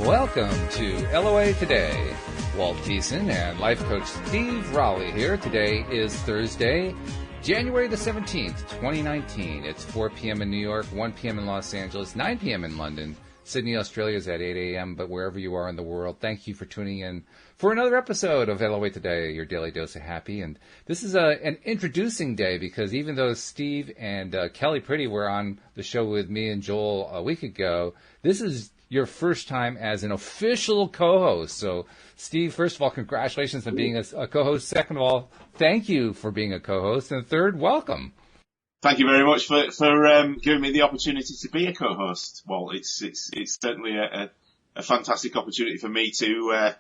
Welcome to LOA Today. Walt Thiessen and life coach Steve Rowell here. Today is Thursday, January the 17th, 2019. It's 4 p.m. in New York, 1 p.m. in Los Angeles, 9 p.m. in London. Sydney, Australia is at 8 a.m., but wherever you are in the world, thank you for tuning in for another episode of LOA Today, your daily dose of happy. And this is an introducing day because even though Steve and Kelly Pretty were on the show with me and Joel a week ago, this is your first time as an official co-host. So, Steve, first of all, congratulations on being a co-host. Second of all, thank you for being a co-host. And third, welcome. Thank you very much for giving me the opportunity to be a co-host. Well, it's certainly a fantastic opportunity for me to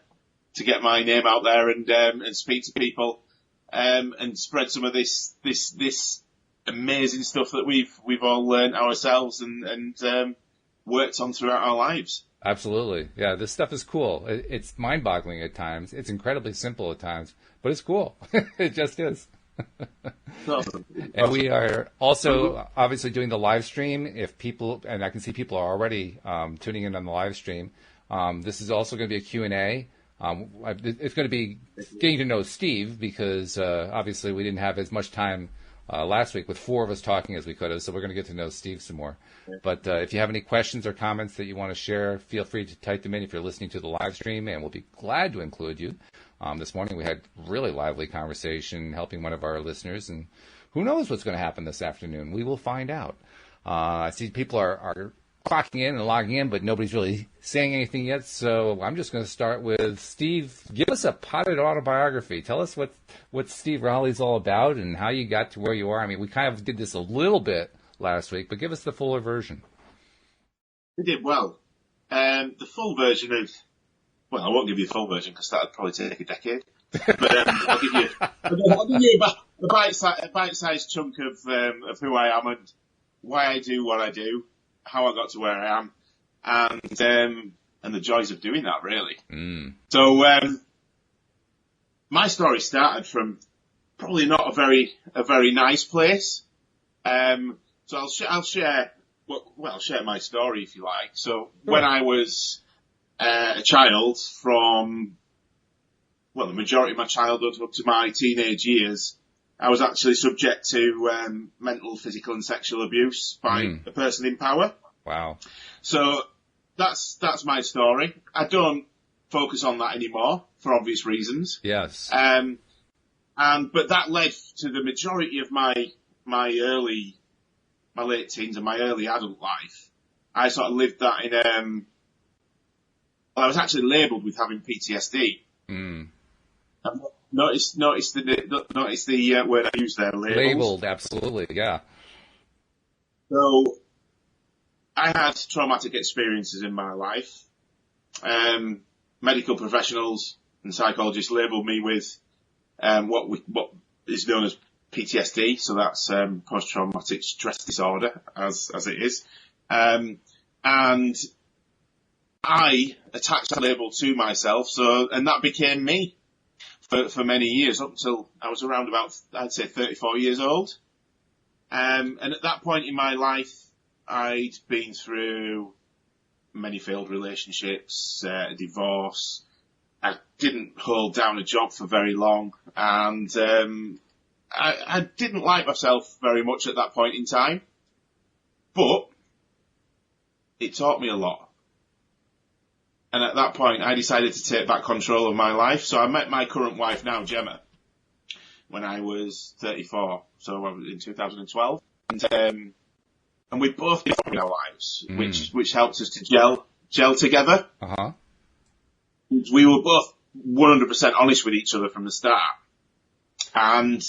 get my name out there and speak to people and spread some of this amazing stuff that we've all learned ourselves and worked on throughout our lives. Absolutely. Yeah, this stuff is cool. It's mind-boggling at times. It's incredibly simple at times, but it's cool. It just is. And we are also obviously doing the live stream. If people, and I can see people are already tuning in on the live stream, this is also going to be a Q&A. It's going to be getting to know Steve because obviously we didn't have as much time last week with four of us talking as we could have, so we're going to get to know Steve some more. But if you have any questions or comments that you want to share, feel free to type them in if you're listening to the live stream, and we'll be glad to include you. This morning we had really lively conversation helping one of our listeners, and who knows what's going to happen this afternoon. We will find out. I see people are clocking in and logging in, but nobody's really saying anything yet, so I'm just going to start with Steve. Give us a potted autobiography. Tell us what Steve Rowley's all about and how you got to where you are. I mean, we kind of did this a little bit last week, but give us the fuller version. We did well. The full version of, well, I won't give you the full version because that would probably take a decade. But I'll give you a bite-sized chunk of who I am and why I do what I do, how I got to where I am, and the joys of doing that, really. So my story started from probably not a very nice place. So I'll share my story if you like. So when I was a child, from the majority of my childhood up to my teenage years, I was actually subject to mental, physical, and sexual abuse by a person in power. Wow. So that's my story. I don't focus on that anymore for obvious reasons. Yes. But that led to the majority of my late teens and my early adult life. I sort of lived that in I was actually labelled with having PTSD. Notice the word I used there, labelled, absolutely, yeah. So I had traumatic experiences in my life. Medical professionals and psychologists labelled me with what is known as PTSD, so that's post-traumatic stress disorder, as it is. And I attached that label to myself, and that became me for many years, up until I was around about, I'd say, 34 years old. And at that point in my life, I'd been through many failed relationships, a divorce. I didn't hold down a job for very long, and I didn't like myself very much at that point in time, but it taught me a lot. And at that point, I decided to take back control of my life. So I met my current wife now, Gemma, when I was 34, so in 2012. And we both did in our lives, which helped us to gel together. Uh-huh. We were both 100% honest with each other from the start. And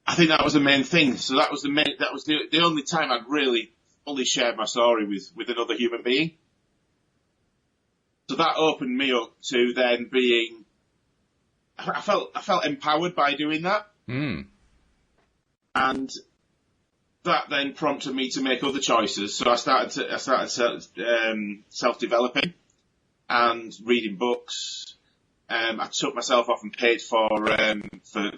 I think that was the main thing. So that was the only time I'd really fully shared my story with another human being. So that opened me up to then being, I felt empowered by doing that. And that then prompted me to make other choices. So I started self-developing and reading books. I took myself off and paid for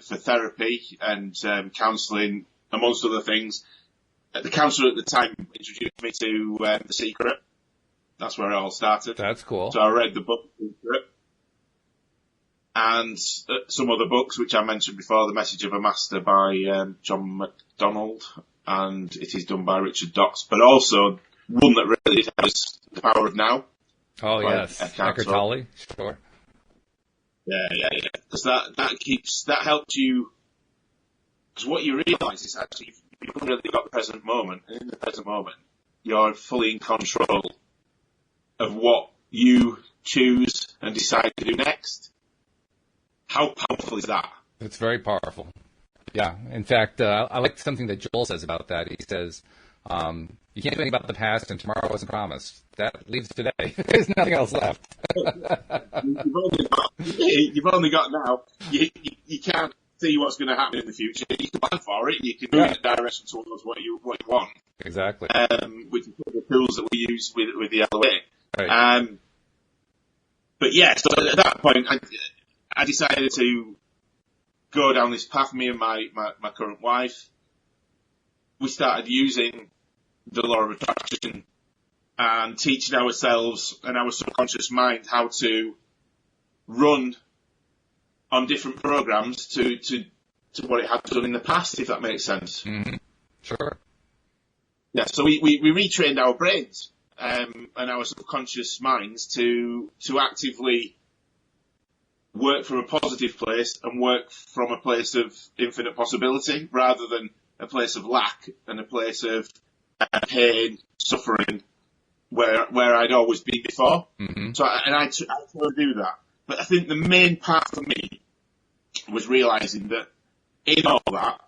therapy and counselling, amongst other things. The counsellor at the time introduced me to The Secret. That's where it all started. That's cool. So I read the book and some other books, which I mentioned before, The Message of a Master by John MacDonald, and It Is Done by Richard Dotts, but also one that really has The Power of Now. Oh, yes. Eckhart Tolle, sure. Yeah. Because that helps you, because what you realise is actually you've really got the present moment, and in the present moment, you're fully in control of what you choose and decide to do next. How powerful is that? It's very powerful. Yeah. In fact, I like something that Joel says about that. He says, you can't do anything about the past, and tomorrow wasn't promised. That leaves today. There's nothing else left. You've only got now. You can't see what's going to happen in the future. You can plan for it. You can move in a direction towards what you want. Exactly. With the tools that we use with the LOA. Right. But yeah, so at that point, I decided to go down this path. Me and my current wife, we started using the law of attraction and teaching ourselves and our subconscious mind how to run on different programs to what it had done in the past, if that makes sense. Mm-hmm. Sure. Yeah, so we retrained our brains and our subconscious minds to actively work from a positive place and work from a place of infinite possibility rather than a place of lack and a place of pain, suffering, where I'd always been before. Mm-hmm. So I tried to do that. But I think the main part for me was realising that in all that,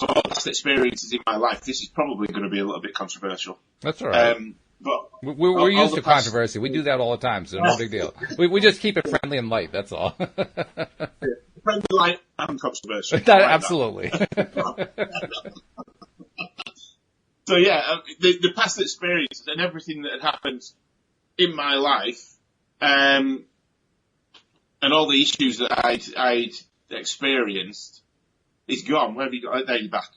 so all past experiences in my life, this is probably going to be a little bit controversial. That's all right. But we're used to controversy. We do that all the time, so no big deal. We just keep it friendly and light, that's all. Friendly, light, and controversial. Absolutely. So yeah, the past experiences and everything that had happened in my life, and all the issues that I'd experienced is gone. Where have you got? There you're back.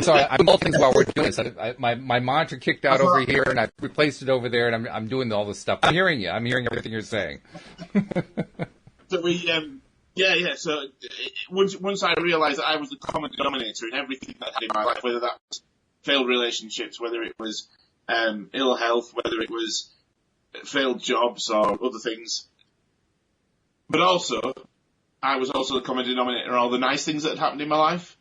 Sorry, I'm all things while we're doing this. My monitor kicked out over here, and I replaced it over there, and I'm doing all this stuff. I'm hearing you. I'm hearing everything you're saying. So So once I realised that I was the common denominator in everything that I had in my life, whether that was failed relationships, whether it was ill health, whether it was failed jobs or other things, but also I was also the common denominator in all the nice things that had happened in my life.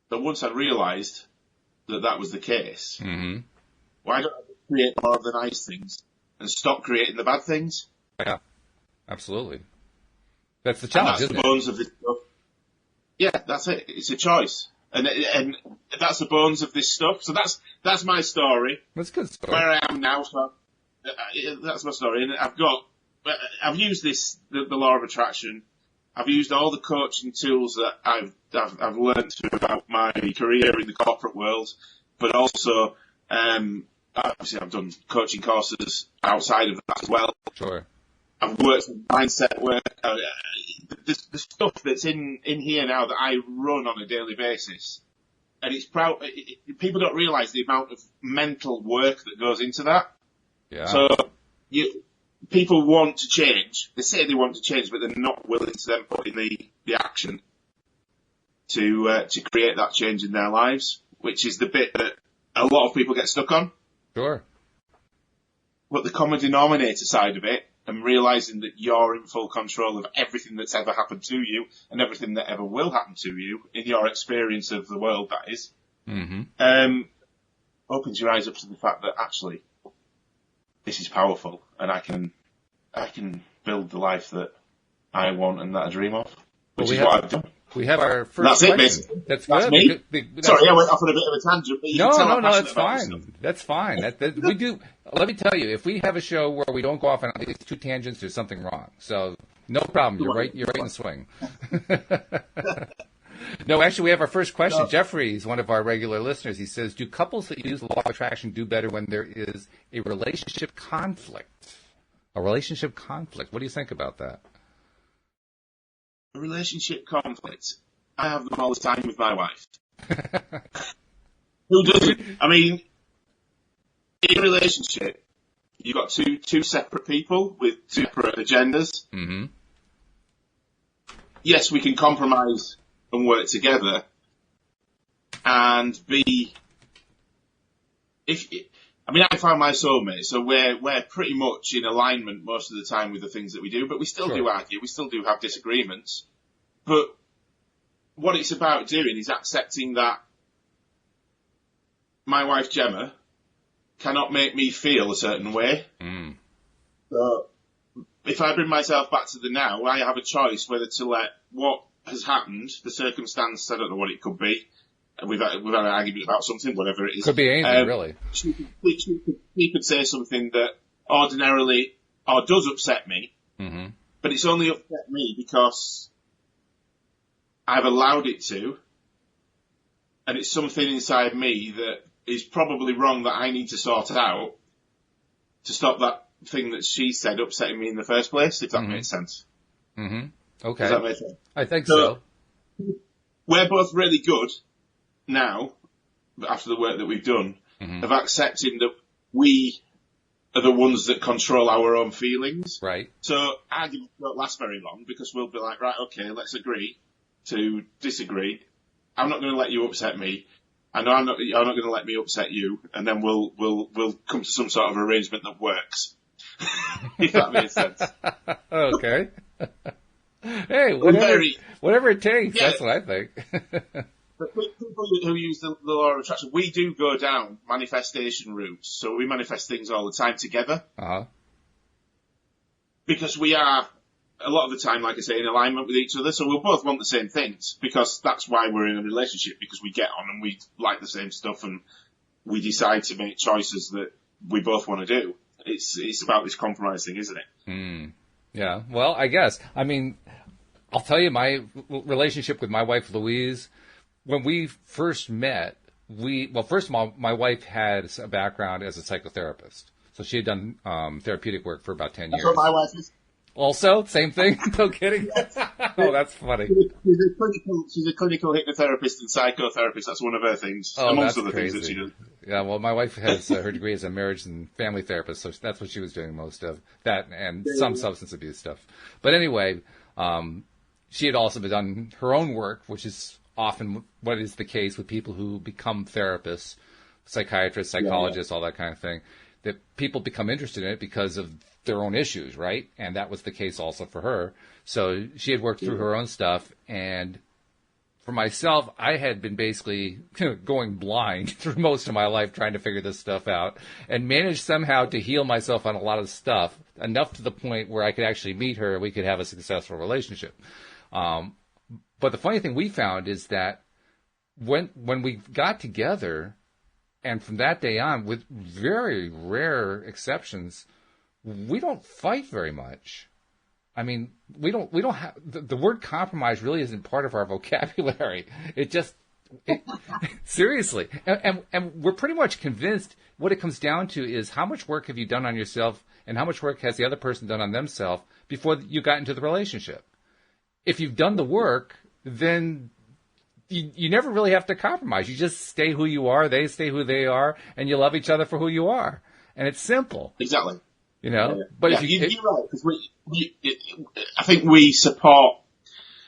But once I realised that was the case, mm-hmm. why don't I create more of the nice things and stop creating the bad things? Yeah, absolutely. That's the challenge, isn't it? That's the bones of this stuff. Yeah, that's it. It's a choice. And that's the bones of this stuff. So that's my story. That's a good story. Where I am now, so that's my story. And I've used the law of attraction. I've used all the coaching tools that I've learned throughout my career in the corporate world, but also obviously I've done coaching courses outside of that as well. Sure. I've worked with mindset work. The stuff that's in here now that I run on a daily basis, and people don't realise the amount of mental work that goes into that. Yeah. So people want to change. They say they want to change, but they're not willing to then put in the action to create that change in their lives, which is the bit that a lot of people get stuck on. Sure. But the common denominator side of it, and realising that you're in full control of everything that's ever happened to you and everything that ever will happen to you in your experience of the world, that is, opens your eyes up to the fact that actually this is powerful and I can build the life that I want and that I dream of, which is what I've done. We have our first question. That's it, basically. That's good. Me. Sorry, I went off on a bit of a tangent. But no, that's fine. That's fine. We do. Let me tell you, if we have a show where we don't go off on at least two tangents, there's something wrong. So no problem. You're right. You're right in the swing. No, actually, we have our first question. No. Jeffrey is one of our regular listeners. He says, "Do couples that use the law of attraction do better when there is a relationship conflict?" A relationship conflict. What do you think about that? A relationship conflict. I have them all the time with my wife. Who doesn't? I mean, in a relationship, you've got two separate people with two separate agendas. Mm-hmm. Yes, we can compromise and work together, and I found my soulmate, so we're pretty much in alignment most of the time with the things that we do, but we still do argue, we still do have disagreements. But what it's about doing is accepting that my wife Gemma cannot make me feel a certain way. Mm. So if I bring myself back to the now, I have a choice whether to let what has happened, the circumstance, I don't know what it could be. We've had an argument about something, whatever it is. Could be anything, really. She could say something that ordinarily or does upset me, mm-hmm. but it's only upset me because I've allowed it to, and it's something inside me that is probably wrong that I need to sort out to stop that thing that she said upsetting me in the first place, if that mm-hmm. makes sense. Mm-hmm. Okay. Does that make sense? I think so. We're both really good now, after the work that we've done, mm-hmm. of accepting that we are the ones that control our own feelings. Right. So arguments don't last very long because we'll be like, right, okay, let's agree to disagree. I'm not going to let you upset me. I know you're not going to let me upset you, and then we'll come to some sort of arrangement that works. If that makes sense. Okay. Hey, whatever it takes. Yeah. That's what I think. But people who use the law of attraction, we do go down manifestation routes. So we manifest things all the time together. Uh-huh. Because we are, a lot of the time, like I say, in alignment with each other. So we'll both want the same things. Because that's why we're in a relationship. Because we get on and we like the same stuff. And we decide to make choices that we both want to do. It's about this compromise thing, isn't it? Mm. Yeah. Well, I guess. I mean, I'll tell you my relationship with my wife, Louise. When we first met, first of all, my wife had a background as a psychotherapist. So she had done therapeutic work for about 10 years. That's what my wife is. Also, same thing? No kidding? Oh, that's funny. She's a clinical hypnotherapist and psychotherapist. That's one of her things, amongst other things that she does. Yeah, well, my wife has her degree as a marriage and family therapist, so that's what she was doing most of, that and some substance abuse stuff. But anyway, she had also done her own work, which is often what is the case with people who become therapists, psychiatrists, psychologists, all that kind of thing, that people become interested in it because of their own issues, right? And that was the case also for her. So she had worked through her own stuff, and for myself, I had been basically going blind through most of my life trying to figure this stuff out, and managed somehow to heal myself on a lot of stuff, enough to the point where I could actually meet her and we could have a successful relationship. But the funny thing we found is that when we got together, and from that day on, with very rare exceptions, we don't fight very much. I mean, we don't have the word compromise really isn't part of our vocabulary. Seriously, and we're pretty much convinced what it comes down to is how much work have you done on yourself and how much work has the other person done on themselves before you got into the relationship. If you've done the work, then you never really have to compromise. You just stay who you are, they stay who they are, and you love each other for who you are. And it's simple. Exactly. You know? Yeah. But yeah, you're right, because I think we support...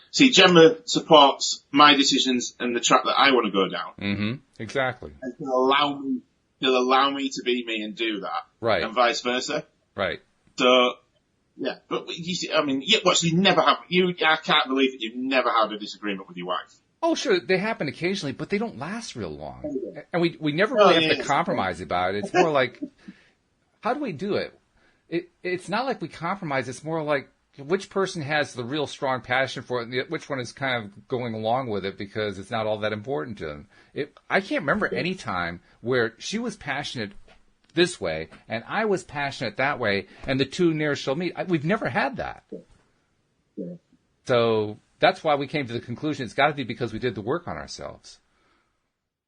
See, Gemma supports my decisions and the track that I want to go down. Mm-hmm. Exactly. And he'll allow me to be me and do that. Right. And vice versa. Right. So... Yeah, but you see, I mean, you never have. I can't believe that you've never had a disagreement with your wife. Oh, sure, they happen occasionally, but they don't last real long, and we never really have to compromise about it. It's more like, how do we do it? It's not like we compromise. It's more like which person has the real strong passion for it, and which one is kind of going along with it because it's not all that important to them. I can't remember any time where she was passionate this way, and I was passionate that way, and the two near shall meet. We've never had that. Yeah. So that's why we came to the conclusion it's got to be because we did the work on ourselves.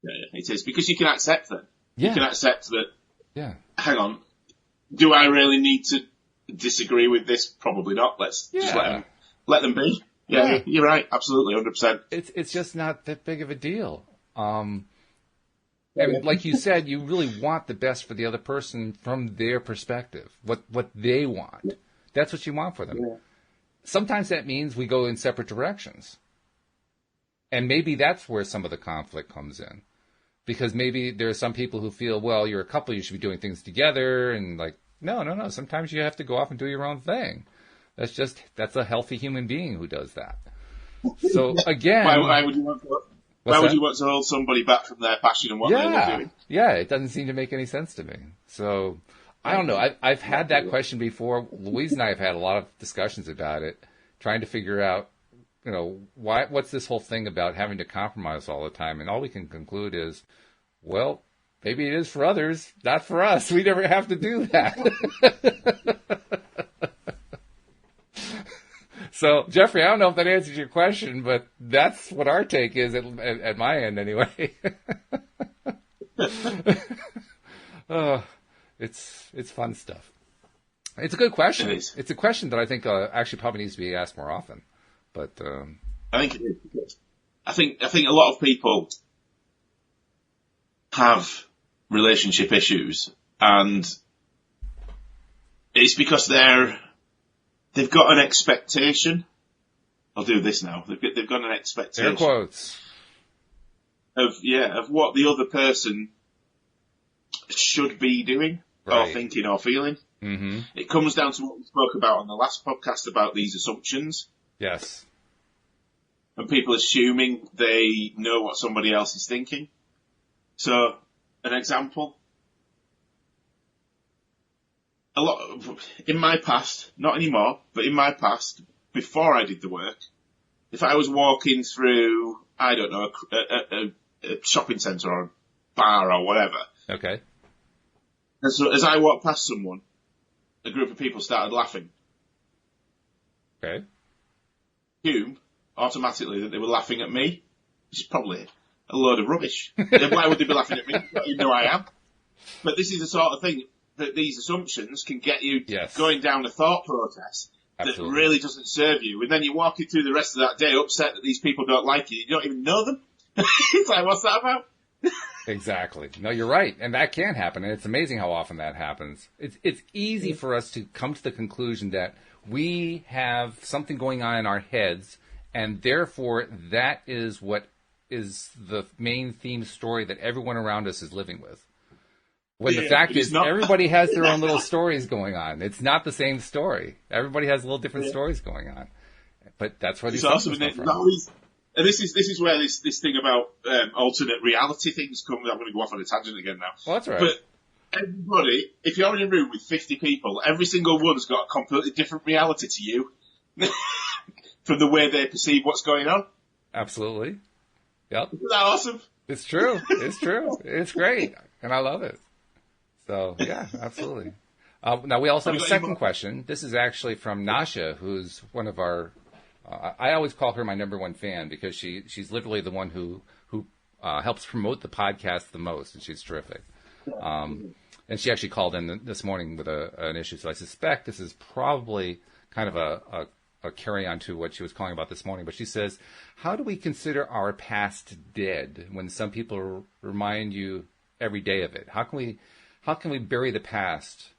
Yeah, it is. Because you can accept that. Yeah. You can accept that, yeah. Hang on, do I really need to disagree with this? Probably not. Let's just let them be. Yeah, you're right. Absolutely, 100%. It's just not that big of a deal. And like you said, you really want the best for the other person from their perspective, what they want. That's what you want for them. Yeah. Sometimes that means we go in separate directions. And maybe that's where some of the conflict comes in. Because maybe there are some people who feel, well, you're a couple, you should be doing things together. And like, no. Sometimes you have to go off and do your own thing. That's a healthy human being who does that. So again, why would you want to? Why would you want to hold somebody back from their passion and what they were doing? Yeah, it doesn't seem to make any sense to me. So I don't know. I've had that question before. Louise and I have had a lot of discussions about it, trying to figure out, what's this whole thing about having to compromise all the time? And all we can conclude is, well, maybe it is for others, not for us. We never have to do that. So, Jeffrey, I don't know if that answers your question, but that's what our take is at my end anyway. It's fun stuff. It's a good question. It is. It's a question that I think actually probably needs to be asked more often. But I think it is. I think a lot of people have relationship issues, and it's because they've got an expectation. I'll do this now. They've got an expectation. Air quotes. Of what the other person should be doing, right, or thinking or feeling. Mm-hmm. It comes down to what we spoke about on the last podcast about these assumptions. Yes. And people assuming they know what somebody else is thinking. So, an example. In my past, not anymore, but in my past, before I did the work, if I was walking through, I don't know, a shopping centre or a bar or whatever. Okay. And so as I walked past someone, a group of people started laughing. Okay. Assumed automatically that they were laughing at me, which is probably a load of rubbish. Why would they be laughing at me? You know I am. But this is the sort of thing that these assumptions can get you going down a thought process that really doesn't serve you. And then you're walking through the rest of that day upset that these people don't like you. You don't even know them. It's like, what's that about? Exactly. No, you're right. And that can happen. And it's amazing how often that happens. It's easy for us to come to the conclusion that we have something going on in our heads, and therefore that is what is the main theme story that everyone around us is living with. When the fact is, everybody has their own little stories going on. It's not the same story. Everybody has little different stories going on. But that's where these awesome, come from. And this is where this thing about alternate reality things comes. I'm going to go off on a tangent again now. Well, that's right. But everybody, if you're in a room with 50 people, every single one's got a completely different reality to you from the way they perceive what's going on. Absolutely. Yep. Isn't that awesome? It's true. It's true. It's great. And I love it. So, yeah, absolutely. Now, we also have a second question. This is actually from Nasha, who's one of our... I always call her my number one fan because she's literally the one who helps promote the podcast the most, and she's terrific. And she actually called in this morning with an issue, so I suspect this is probably kind of a carry-on to what she was calling about this morning. But she says, how do we consider our past dead when some people remind you every day of it? How can we bury the past?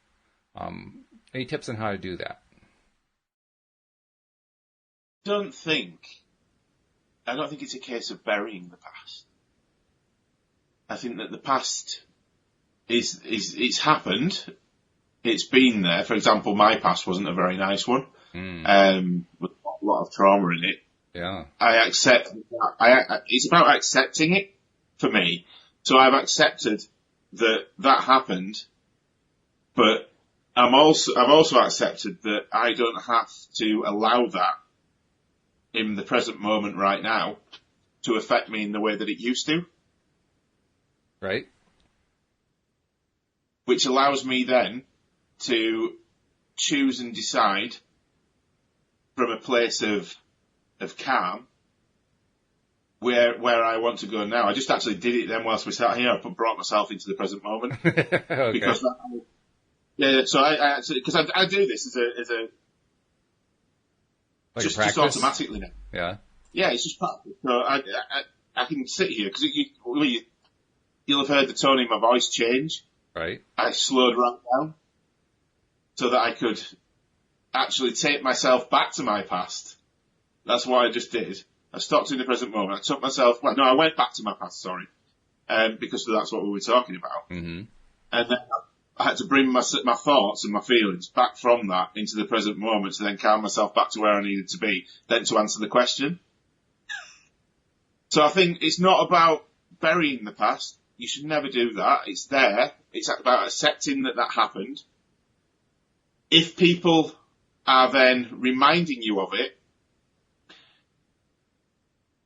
Any tips on how to do that? I don't think it's a case of burying the past. I think that the past is it's happened. It's been there. For example, my past wasn't a very nice one. With a lot of trauma in it. Yeah. I accept that. It's about accepting it for me. So I've accepted that happened, but I've also accepted that I don't have to allow that in the present moment right now to affect me in the way that it used to. Right. Which allows me then to choose and decide from a place of calm where I want to go now. I just actually did it then whilst we sat here. I brought myself into the present moment. Okay. Because so I actually, because I do this as a like just automatically now. Yeah. Yeah, it's just practice. So I can sit here because you you'll have heard the tone in my voice change. Right. I slowed right down so that I could actually take myself back to my past. That's what I just did. I stopped in the present moment. I took myself, I went back to my past, sorry, because that's what we were talking about. Mm-hmm. And then I had to bring my thoughts and my feelings back from that into the present moment to then calm myself back to where I needed to be, then to answer the question. So I think it's not about burying the past. You should never do that. It's there. It's about accepting that happened. If people are then reminding you of it,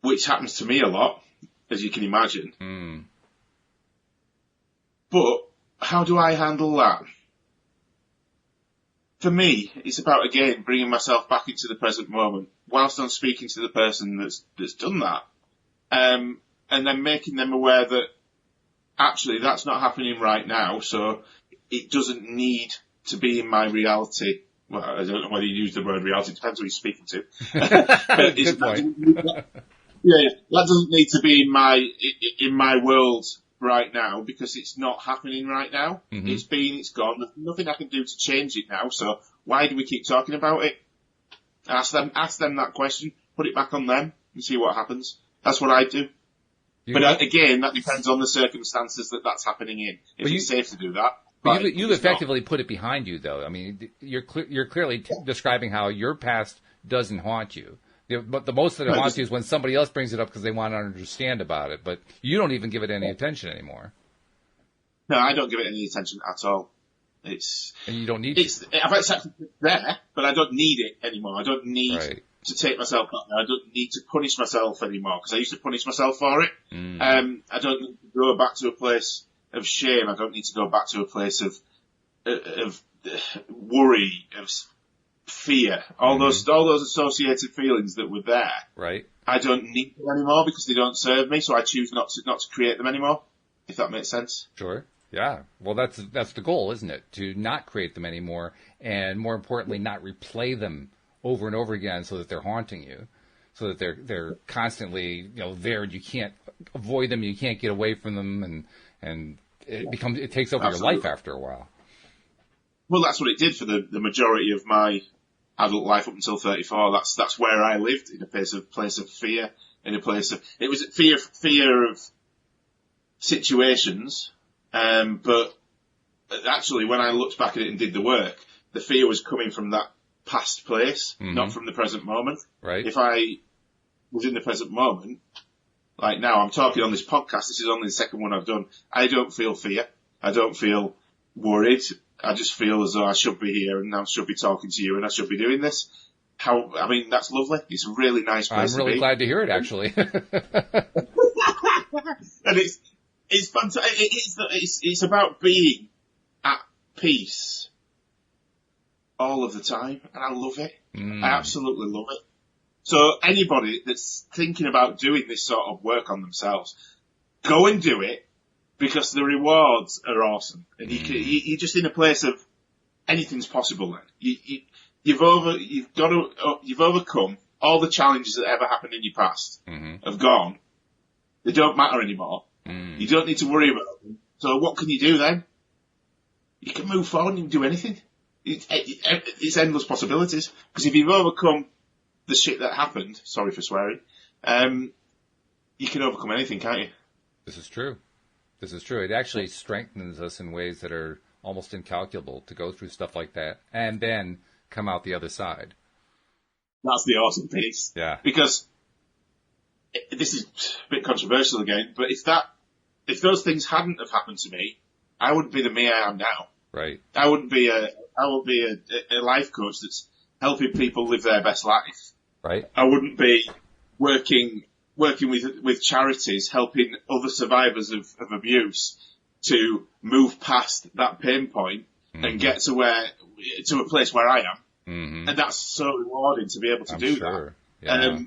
which happens to me a lot, as you can imagine. But how do I handle that? For me, it's about, again, bringing myself back into the present moment whilst I'm speaking to the person that's done that. And then making them aware that actually that's not happening right now, so it doesn't need to be in my reality. Well, I don't know whether you use the word reality, it depends who you're speaking to. But Good point. Yeah, that doesn't need to be in my world right now because it's not happening right now. Mm-hmm. It's gone. There's nothing I can do to change it now. So why do we keep talking about it? Ask them that question. Put it back on them and see what happens. That's what I do. But again, that depends on the circumstances that's happening in. If it's safe to do that. But you've effectively put it behind you, though. I mean, you're clearly describing how your past doesn't haunt you. But the most that it haunts you is when somebody else brings it up because they want to understand about it. But you don't even give it any attention anymore. No, I don't give it any attention at all. And you don't need it. I've accepted it there, but I don't need it anymore. I don't need to take myself back there. I don't need to punish myself anymore because I used to punish myself for it. I don't need to go back to a place of shame. I don't need to go back to a place of worry, of fear, all those associated feelings that were there. Right. I don't need them anymore because they don't serve me, so I choose not to create them anymore. If that makes sense. Sure. Yeah. Well, that's the goal, isn't it? To not create them anymore, and more importantly, not replay them over and over again, so that they're haunting you, so that they're constantly there, and you can't avoid them, you can't get away from them, and it takes over your life after a while. Well, that's what it did for the majority of my adult life up until 34. That's where I lived, in a place of fear, in a place of it was fear of situations. But actually, when I looked back at it and did the work, the fear was coming from that past place, not from the present moment. Right. If I was in the present moment, like now, I'm talking on this podcast. This is only the second one I've done. I don't feel fear. I don't feel worried. I just feel as though I should be here and I should be talking to you and I should be doing this. That's lovely. It's a really nice place to be. I'm really glad to hear it, actually. And it's fantastic. It's about being at peace all of the time, and I love it. I absolutely love it. So anybody that's thinking about doing this sort of work on themselves, go and do it because the rewards are awesome, and you're just in a place of anything's possible. Then you've overcome all the challenges that ever happened in your past. Have gone. They don't matter anymore. You don't need to worry about them. So what can you do then? You can move forward and do anything. It's endless possibilities. Because if you've overcome the shit that happened, sorry for swearing, you can overcome anything, can't you? This is true. It actually strengthens us in ways that are almost incalculable to go through stuff like that and then come out the other side. That's the awesome piece. Yeah. Because this is a bit controversial again, but if those things hadn't have happened to me, I wouldn't be the me I am now. Right. I wouldn't be a life coach that's helping people live their best life. Right. I wouldn't be working with charities, helping other survivors of abuse to move past that pain point and get to a place where I am. And that's so rewarding to be able to do that. Yeah.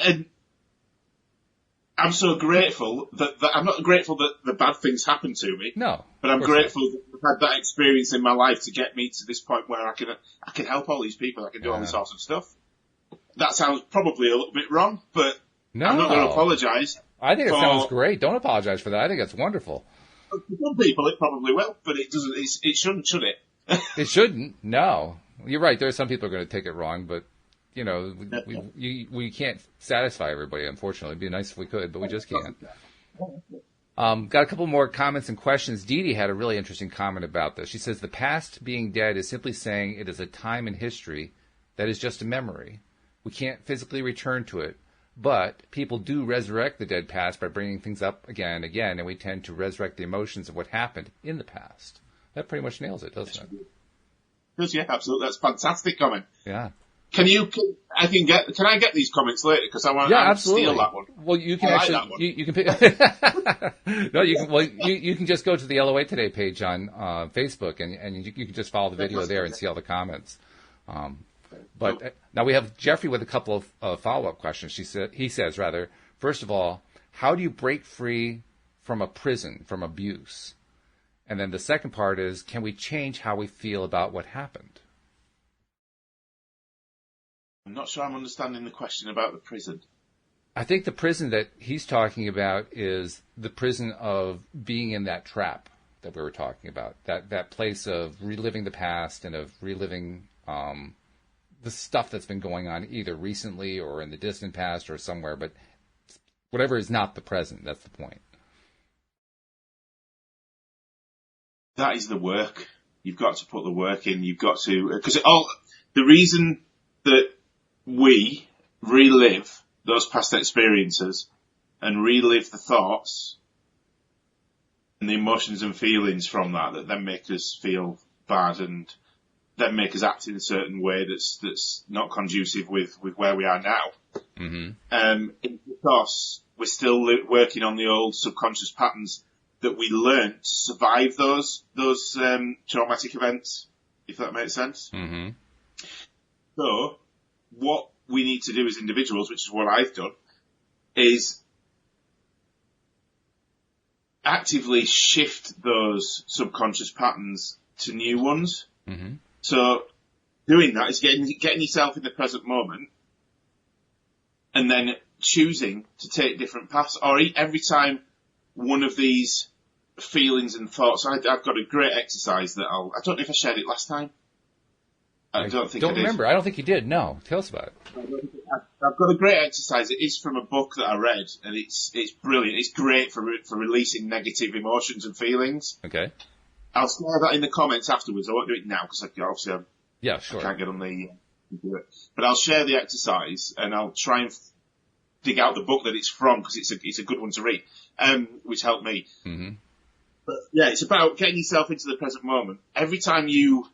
And I'm so grateful that I'm not grateful that the bad things happen to me. No. But I'm grateful that I've had that experience in my life to get me to this point where I can help all these people. I can do all this awesome stuff. That sounds probably a little bit wrong, but I'm not going to apologise. I think it sounds great. Don't apologize for that. I think it's wonderful. For some people, it probably will, but it doesn't. It shouldn't, should it? It shouldn't. No, you're right. There are some people who are going to take it wrong, but we can't satisfy everybody. Unfortunately, it'd be nice if we could, but we just can't. Got a couple more comments and questions. Dee Dee had a really interesting comment about this. She says the past being dead is simply saying it is a time in history that is just a memory. We can't physically return to it, but people do resurrect the dead past by bringing things up again and again, and we tend to resurrect the emotions of what happened in the past. That pretty much nails it, doesn't it? Does, yeah, absolutely. That's a fantastic comment. Yeah. Can I get these comments later? Because I want to steal that one. Well, you can you can pick. No, you can. Well, you can just go to the LOA Today page on Facebook, and you can just follow the video there and see all the comments. But now we have Jeffrey with a couple of follow-up questions. He says, first of all, how do you break free from a prison, from abuse? And then the second part is, can we change how we feel about what happened? I'm not sure I'm understanding the question about the prison. I think the prison that he's talking about is the prison of being in that trap that we were talking about, that place of reliving the past and of reliving the stuff that's been going on either recently or in the distant past or somewhere, but whatever is not the present, that's the point. That is the work. You've got to put the work in. You've got to, because the reason that we relive those past experiences and relive the thoughts and the emotions and feelings from that then make us feel bad and then make us act in a certain way that's not conducive with where we are now. Mm-hmm. Because we're still working on the old subconscious patterns that we learned to survive those traumatic events, if that makes sense. Mm-hmm. So what we need to do as individuals, which is what I've done, is actively shift those subconscious patterns to new ones. Mm-hmm. So doing that is getting yourself in the present moment and then choosing to take different paths. Or every time one of these feelings and thoughts, I've got a great exercise that I don't know if I shared it last time. I don't remember. I don't think you did. No. Tell us about it. I've got a great exercise. It is from a book that I read, and it's brilliant. It's great for releasing negative emotions and feelings. Okay. I'll share that in the comments afterwards. I won't do it now because obviously I can't get on the computer. But I'll share the exercise, and I'll try and dig out the book that it's from because it's a good one to read, which helped me. Mm-hmm. But yeah, it's about getting yourself into the present moment. Every time you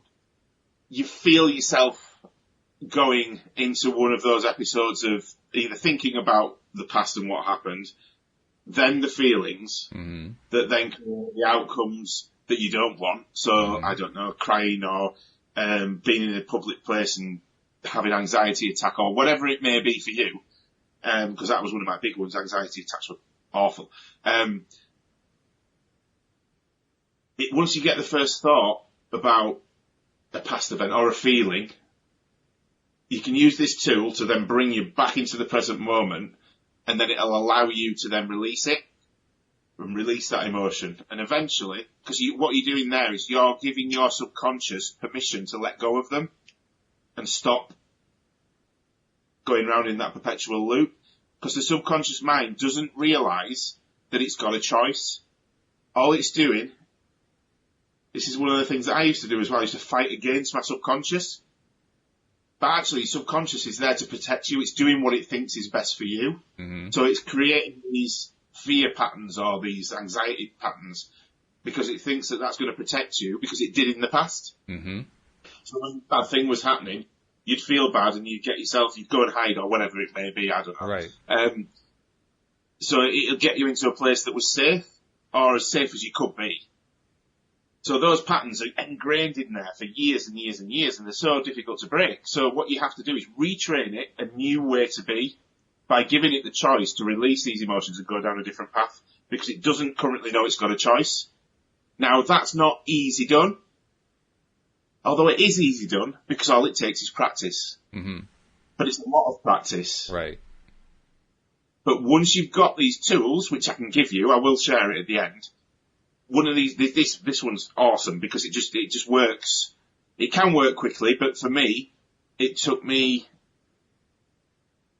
feel yourself going into one of those episodes of either thinking about the past and what happened, then the feelings that then create the outcomes that you don't want. So, I don't know, crying or being in a public place and having anxiety attack or whatever it may be for you, because that was one of my big ones. Anxiety attacks were awful. Once you get the first thought about a past event or a feeling, you can use this tool to then bring you back into the present moment, and then it'll allow you to then release it and release that emotion. And eventually, because what you're doing there is you're giving your subconscious permission to let go of them and stop going round in that perpetual loop, because the subconscious mind doesn't realise that it's got a choice. All it's doing, this is one of the things that I used to do as well, I used to fight against my subconscious. But actually, subconscious is there to protect you. It's doing what it thinks is best for you. Mm-hmm. So it's creating these fear patterns or these anxiety patterns because it thinks that that's going to protect you because it did in the past. Mm-hmm. So when that thing was happening, you'd feel bad and you'd go and hide or whatever it may be, I don't know. Right. So it'll get you into a place that was safe or as safe as you could be. So those patterns are ingrained in there for years and years and years, and they're so difficult to break. So what you have to do is retrain it a new way to be by giving it the choice to release these emotions and go down a different path, because it doesn't currently know it's got a choice. Now, that's not easy done, although it is easy done because all it takes is practice. Mm-hmm. But it's a lot of practice. Right. But once you've got these tools, which I can give you, I will share it at the end. One of these, this one's awesome because it just works. It can work quickly, but for me, it took me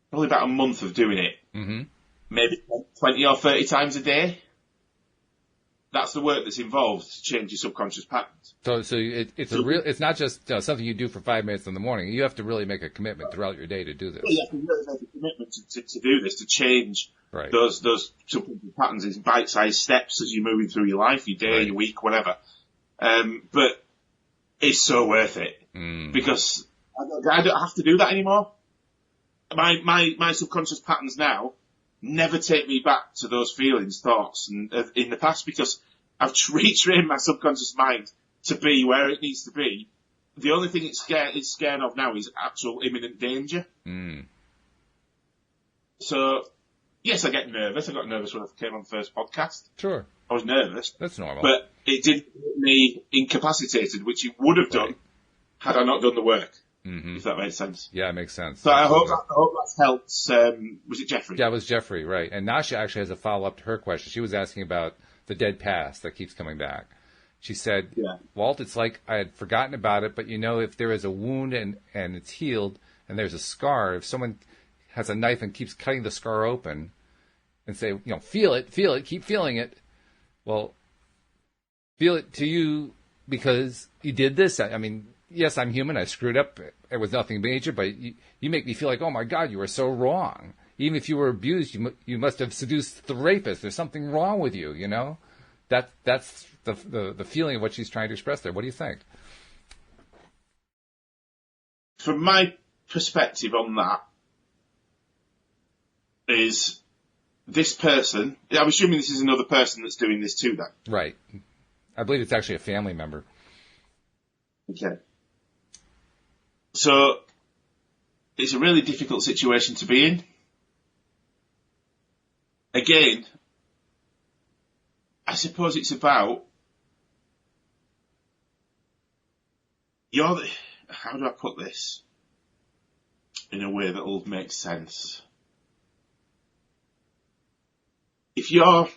probably about a month of doing it. Mm-hmm. Maybe 20 or 30 times a day. That's the work that's involved to change your subconscious patterns. So it's not just something you do for 5 minutes in the morning. You have to really make a commitment throughout your day to do this. You have to really make a commitment to do this, to change right. those subconscious patterns in bite-sized steps as you're moving through your life, your day, your week, whatever. But it's so worth it because I don't have to do that anymore. My subconscious patterns now never take me back to those feelings, thoughts, and in the past because I've retrained my subconscious mind to be where it needs to be. The only thing it's scared of now is actual imminent danger. So, yes, I get nervous. I got nervous when I came on the first podcast. Sure. I was nervous. That's normal. But it didn't get me incapacitated, which it would have done had I not done the work. Mm-hmm. If that makes sense. Yeah, it makes sense. So I hope that's helped. Was it Jeffrey? Yeah, it was Jeffrey, right. And Nasha actually has a follow-up to her question. She was asking about the dead past that keeps coming back. She said, Walt, it's like I had forgotten about it, but if there is a wound and it's healed and there's a scar, if someone has a knife and keeps cutting the scar open and say, feel it, keep feeling it. Well, feel it to you because you did this. I mean, yes, I'm human. I screwed up. It was nothing major, but you make me feel like, oh my God, you were so wrong. Even if you were abused, you must have seduced the rapist. There's something wrong with you. That's the feeling of what she's trying to express there. What do you think? From my perspective on that, is this person? I'm assuming this is another person that's doing this too, then. Right. I believe it's actually a family member. Okay. So, it's a really difficult situation to be in. Again, I suppose it's about how do I put this in a way that will make sense? If you're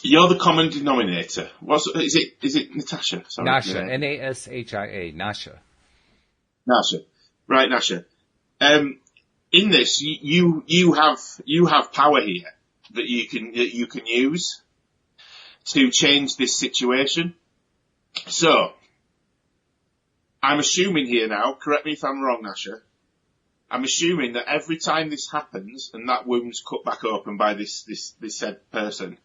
the common denominator. Is it Natasha? Sorry, Nasha. N-A-S-H-I-A. Nasha. Nasha. Right, Nasha. In this, you have power here that you can use to change this situation. So, I'm assuming here now, correct me if I'm wrong, Nasha, I'm assuming that every time this happens and that wound's cut back open by this said person,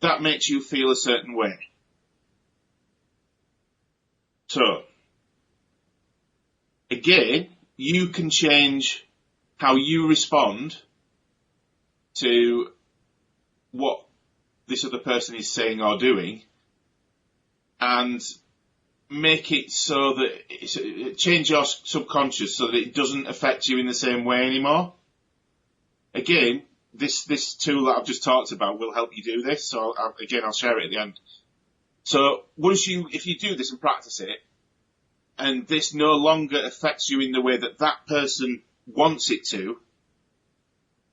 that makes you feel a certain way. So, again, you can change how you respond to what this other person is saying or doing and make it so that change your subconscious so that it doesn't affect you in the same way anymore. Again, this tool that I've just talked about will help you do this. So I'll share it at the end. So if you do this and practice it, and this no longer affects you in the way that person wants it to,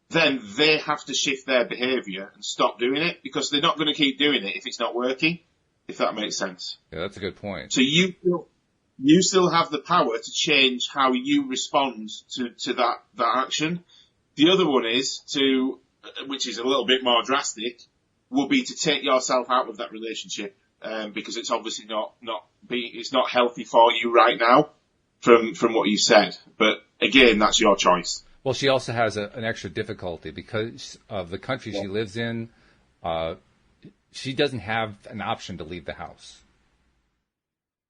then they have to shift their behaviour and stop doing it because they're not going to keep doing it if it's not working. If that makes sense. Yeah, that's a good point. So you still have the power to change how you respond to that action. The other one is which is a little bit more drastic, will be to take yourself out of that relationship, because it's obviously it's not healthy for you right now from what you said. But again, that's your choice. Well, she also has an extra difficulty because of the country she lives in. She doesn't have an option to leave the house.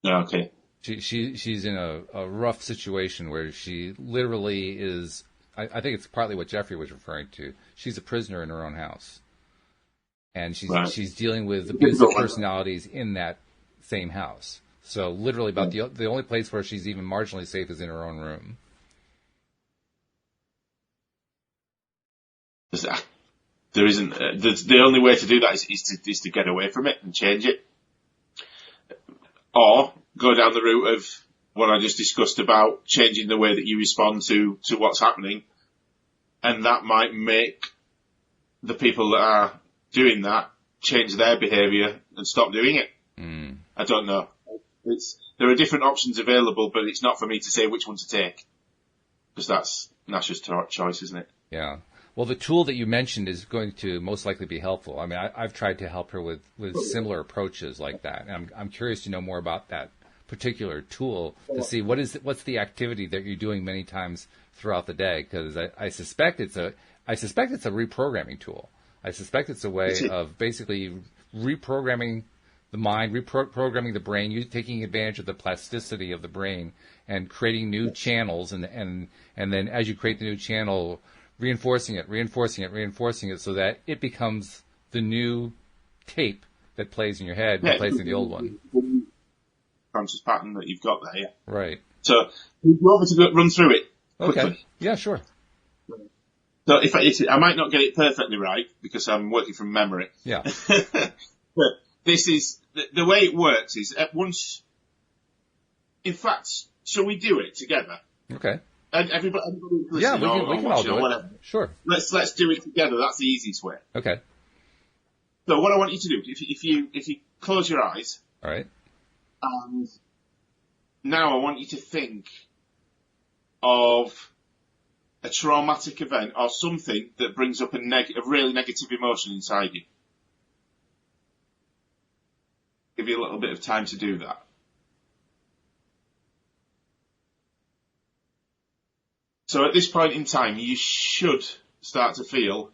Okay. She's in a rough situation where she literally is. I think it's partly what Jeffrey was referring to. She's a prisoner in her own house, and she's dealing with abusive personalities in that same house. So literally, about the only place where she's even marginally safe is in her own room. There isn't. The only way to do that is to get away from it and change it, or go down the route of what I just discussed about changing the way that you respond to what's happening, and that might make the people that are doing that change their behaviour and stop doing it. I don't know. There are different options available, but it's not for me to say which one to take, because that's Nash's choice, isn't it? Yeah. Well, the tool that you mentioned is going to most likely be helpful. I mean, I've tried to help her with similar approaches like that. And I'm curious to know more about that particular tool to see what's the activity that you're doing many times throughout the day, because I suspect it's a reprogramming tool. I suspect it's a way of basically reprogramming the mind, reprogramming the brain, you taking advantage of the plasticity of the brain and creating new channels, and then as you create the new channel, reinforcing it so that it becomes the new tape that plays in your head, replacing the old one. Conscious pattern that you've got there, yeah. Right. So, you want me to run through it quickly? Okay. Yeah, sure. So if I might not get it perfectly right because I'm working from memory. Yeah. But this is the way it works is at once. In fact, shall we do it together? Okay. And everybody listening, yeah, we can all do it. Whatever. Sure. Let's do it together. That's the easiest way. Okay. So what I want you to do, if you close your eyes. All right. And now I want you to think of a traumatic event or something that brings up a really negative emotion inside you. Give you a little bit of time to do that. So at this point in time, you should start to feel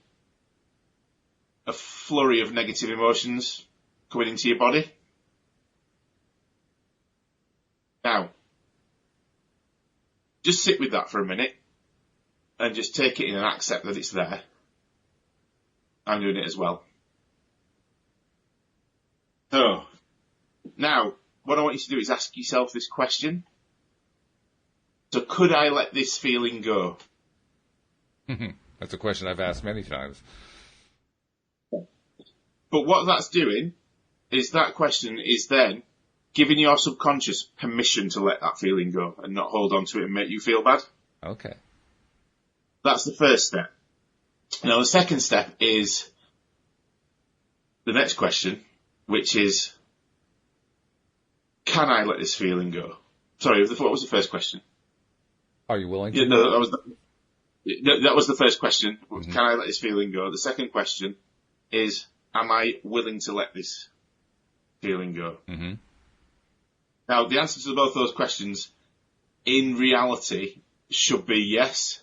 a flurry of negative emotions coming into your body. Now, just sit with that for a minute and just take it in and accept that it's there. I'm doing it as well. So, now, what I want you to do is ask yourself this question. So, could I let this feeling go? That's a question I've asked many times. But what that's doing is that question is then giving your subconscious permission to let that feeling go and not hold on to it and make you feel bad. Okay. That's the first step. Now, the second step is the next question, which is, can I let this feeling go? Sorry, what was the first question? Are you willing to? Yeah, no, that was the first question. Mm-hmm. Can I let this feeling go? The second question is, am I willing to let this feeling go? Mm-hmm. Now, the answer to both those questions, in reality, should be yes.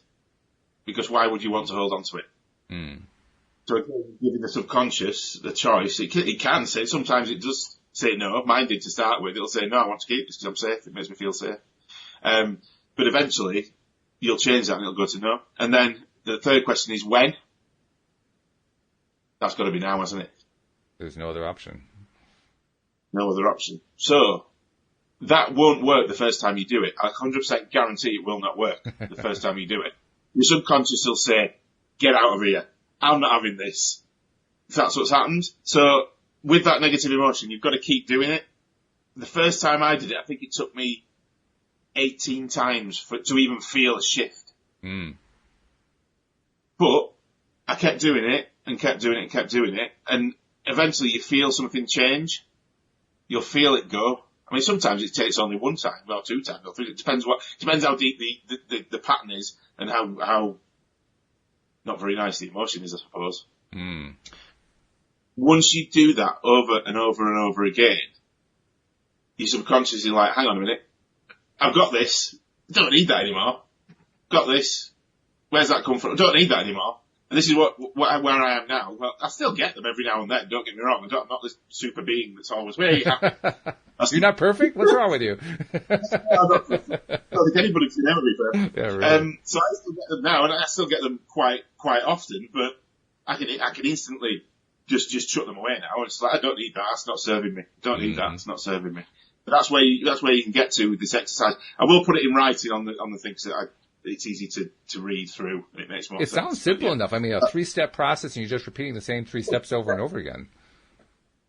Because why would you want to hold on to it? Mm. So giving the subconscious the choice, it can say, sometimes it does say no. Mine did to start with. It'll say, no, I want to keep this because I'm safe. It makes me feel safe. But eventually, you'll change that and it'll go to no. And then the third question is when? That's got to be now, hasn't it? There's no other option. No other option. So, that won't work the first time you do it. I 100% guarantee it will not work the first time you do it. Your subconscious will say, get out of here. I'm not having this. If that's what's happened. So, with that negative emotion, you've got to keep doing it. The first time I did it, I think it took me 18 times to even feel a shift. Mm. But I kept doing it and kept doing it and kept doing it. And eventually you feel something change. You'll feel it go. I mean, sometimes it takes only one time, or two times, or three. It depends how deep the pattern is and how not very nice the emotion is, I suppose. Mm. Once you do that over and over and over again, your subconscious is like, hang on a minute, I've got this, I don't need that anymore. Got this, where's that come from? I don't need that anymore. And this is where I am now. Well, I still get them every now and then, don't get me wrong. I'm not this super being that's always, where are you happy? You're not perfect? What's wrong with you? I don't think anybody can ever be perfect. Yeah, really. So I still get them now, and I still get them quite often, but I can instantly just chuck them away now. It's like, I don't need that, it's not serving me. Don't need that, it's not serving me. But that's where you can get to with this exercise. I will put it in writing on the things that it's easy to read through. And it makes more sense. It sounds simple enough. I mean, a 3-step process, and you're just repeating the same 3 steps over and over again.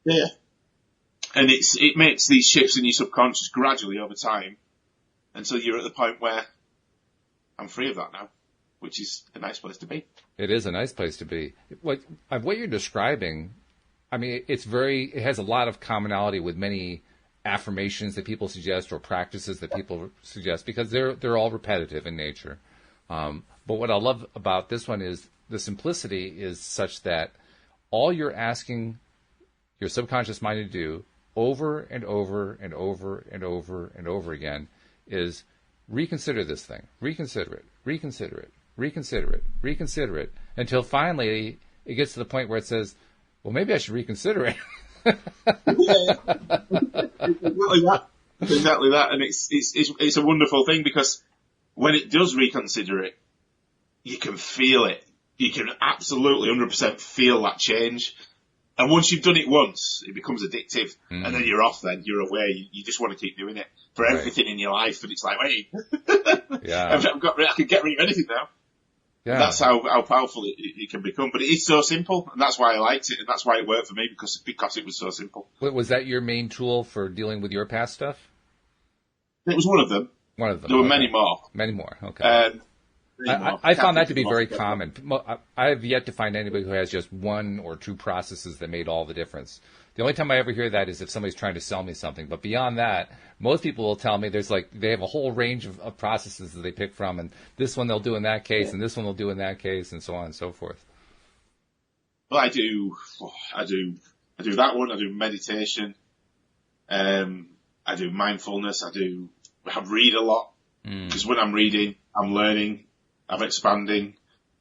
Yeah. And it makes these shifts in your subconscious gradually over time until you're at the point where I'm free of that now. which is a nice place to be. It is a nice place to be. What you're describing, I mean, it has a lot of commonality with many affirmations that people suggest or practices that people suggest, because they're all repetitive in nature. But what I love about this one is the simplicity is such that all you're asking your subconscious mind to do over and over and over and over and over again is reconsider this thing, reconsider it, reconsider it, reconsider it, reconsider it, until finally it gets to the point where it says, well, maybe I should reconsider it. Exactly that. And it's a wonderful thing, because when it does reconsider it, you can feel it. You can absolutely 100% feel that change. And once you've done it once, it becomes addictive. And then you're off then. You're away. You just want to keep doing it for everything in your life. And it's like, wait, yeah. I can get rid of anything now. Yeah. That's how powerful it can become. But it is so simple. And that's why I liked it. And that's why it worked for me, because it was so simple. Was that your main tool for dealing with your past stuff? It was one of them. One of them. There were many more. Many more. Okay. I found that to be very common. I have yet to find anybody who has just one or two processes that made all the difference. The only time I ever hear that is if somebody's trying to sell me something. But beyond that, most people will tell me they have a whole range of processes that they pick from, and this one they'll do in that case, and this one they'll do in that case, and so on and so forth. Well, I do that one. I do meditation. I do mindfulness. I read a lot, because when I'm reading, I'm learning. I'm expanding.